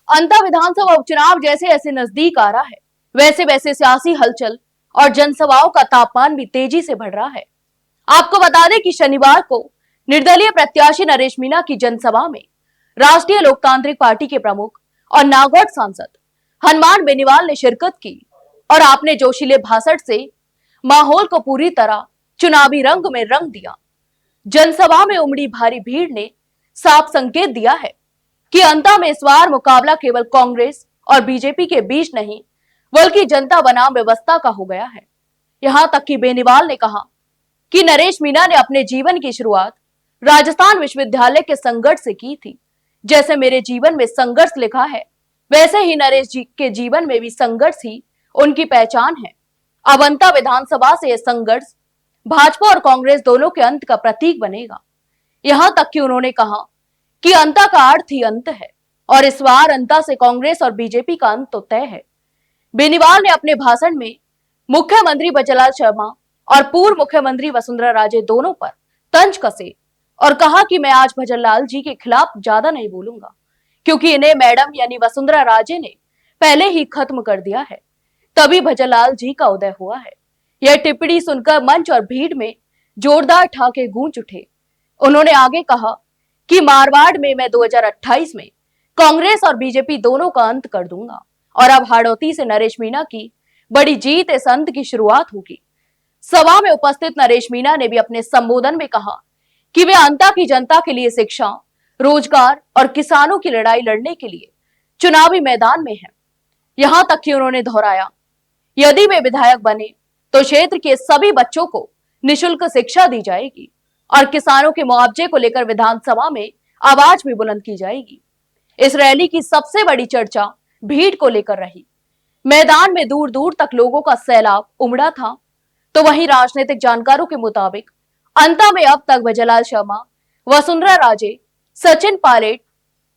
अंता विधानसभा उपचुनाव जैसे ऐसे नजदीक आ रहा है, वैसे वैसे सियासी हलचल और जनसभाओं का तापमान भी तेजी से बढ़ रहा है। आपको बता दें कि शनिवार को निर्दलीय प्रत्याशी नरेश मीणा की जनसभा में राष्ट्रीय लोकतांत्रिक पार्टी के प्रमुख और नागौर सांसद हनुमान बेनीवाल ने शिरकत की और आपने जोशीले भाषण से माहौल को पूरी तरह चुनावी रंग में रंग दिया। जनसभा में उमड़ी भारी भीड़ ने साफ संकेत दिया है कि अंता में इस बार मुकाबला केवल कांग्रेस और बीजेपी के बीच नहीं, बल्कि जनता बनाम व्यवस्था का हो गया है। यहां तक कि बेनीवाल ने कहा कि नरेश मीणा ने अपने जीवन की शुरुआत राजस्थान विश्वविद्यालय के संघर्ष से की थी। जैसे मेरे जीवन में संघर्ष लिखा है, वैसे ही नरेश जी के जीवन में भी संघर्ष ही उनकी पहचान है। अब अंता विधानसभा से यह संघर्ष भाजपा और कांग्रेस दोनों के अंत का प्रतीक बनेगा। यहां तक कि उन्होंने कहा कि अंता का अर्थ ही अंत है और इस बार अंता से कांग्रेस और बीजेपी का अंत तो तय है। बेनीवाल ने अपने भाषण में मुख्यमंत्री बचनलाल शर्मा और पूर्व मुख्यमंत्री वसुंधरा राजे दोनों पर तंज कसे और कहा कि मैं आज भजनलाल जी के खिलाफ ज्यादा नहीं बोलूंगा, क्योंकि इन्हें मैडम यानी वसुंधरा राजे ने पहले ही खत्म कर दिया है, तभी भजनलाल जी का उदय हुआ है। यह टिप्पणी सुनकर मंच और भीड़ में जोरदार ठाके गूंज उठे। उन्होंने आगे कहा कि मारवाड़ में मैं 2028 में कांग्रेस और बीजेपी दोनों का अंत कर दूंगा और अब हाड़ौती से नरेश मीणा की बड़ी जीत इस अंत की शुरुआत होगी। सभा में उपस्थित नरेश मीणा ने भी अपने संबोधन में कहा कि वे अंता की जनता के लिए शिक्षा, रोजगार और किसानों की लड़ाई लड़ने के लिए चुनावी मैदान में हैं। यहां तक कि उन्होंने दोहराया, यदि वे विधायक बने तो क्षेत्र के सभी बच्चों को निशुल्क शिक्षा दी जाएगी और किसानों के मुआवजे को लेकर विधानसभा में आवाज भी बुलंद की जाएगी। इस रैली की सबसे बड़ी चर्चा भीड़ को लेकर रही। मैदान में दूर दूर तक लोगों का सैलाब उमड़ा था। तो वहीं राजनीतिक जानकारों के मुताबिक अंता में अब तक भजनलाल शर्मा, वसुंधरा राजे, सचिन पायलट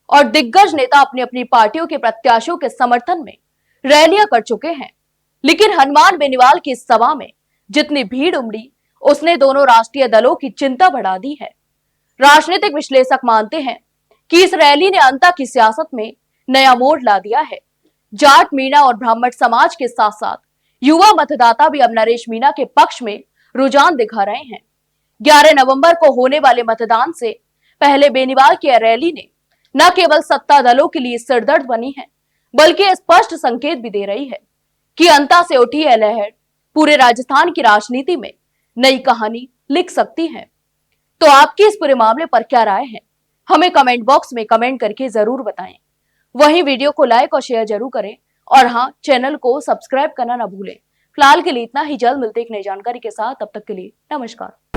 और दिग्गज नेता अपनी अपनी पार्टियों के प्रत्याशियों के समर्थन में रैलियां कर चुके हैं। लेकिन हनुमान बेनीवाल की इस सभा में जितनी भीड़ उमड़ी, उसने दोनों राष्ट्रीय दलों की चिंता बढ़ा दी है। राजनीतिक विश्लेषक मानते हैं कि इस रैली ने अंता की सियासत में नया मोड़ ला दिया है। जाट, मीणा और ब्राह्मण समाज के साथ साथ युवा मतदाता भी अब नरेश मीणा के पक्ष में रुझान दिखा रहे हैं। 11 नवंबर को होने वाले मतदान से पहले बेनीवाल की रैली ने न केवल सत्ता दलों के लिए सिरदर्द बनी है, बल्कि स्पष्ट संकेत भी दे रही है कि अंता से उठी यह लहर पूरे राजस्थान की राजनीति में नई कहानी लिख सकती है। तो आपकी इस पूरे मामले पर क्या राय है, हमें कमेंट बॉक्स में कमेंट करके जरूर बताएं। वहीं वीडियो को लाइक और शेयर जरूर करें और हाँ, चैनल को सब्सक्राइब करना ना भूलें। फिलहाल के लिए इतना ही, जल्द मिलते एक नई जानकारी के साथ। तब तक के लिए नमस्कार।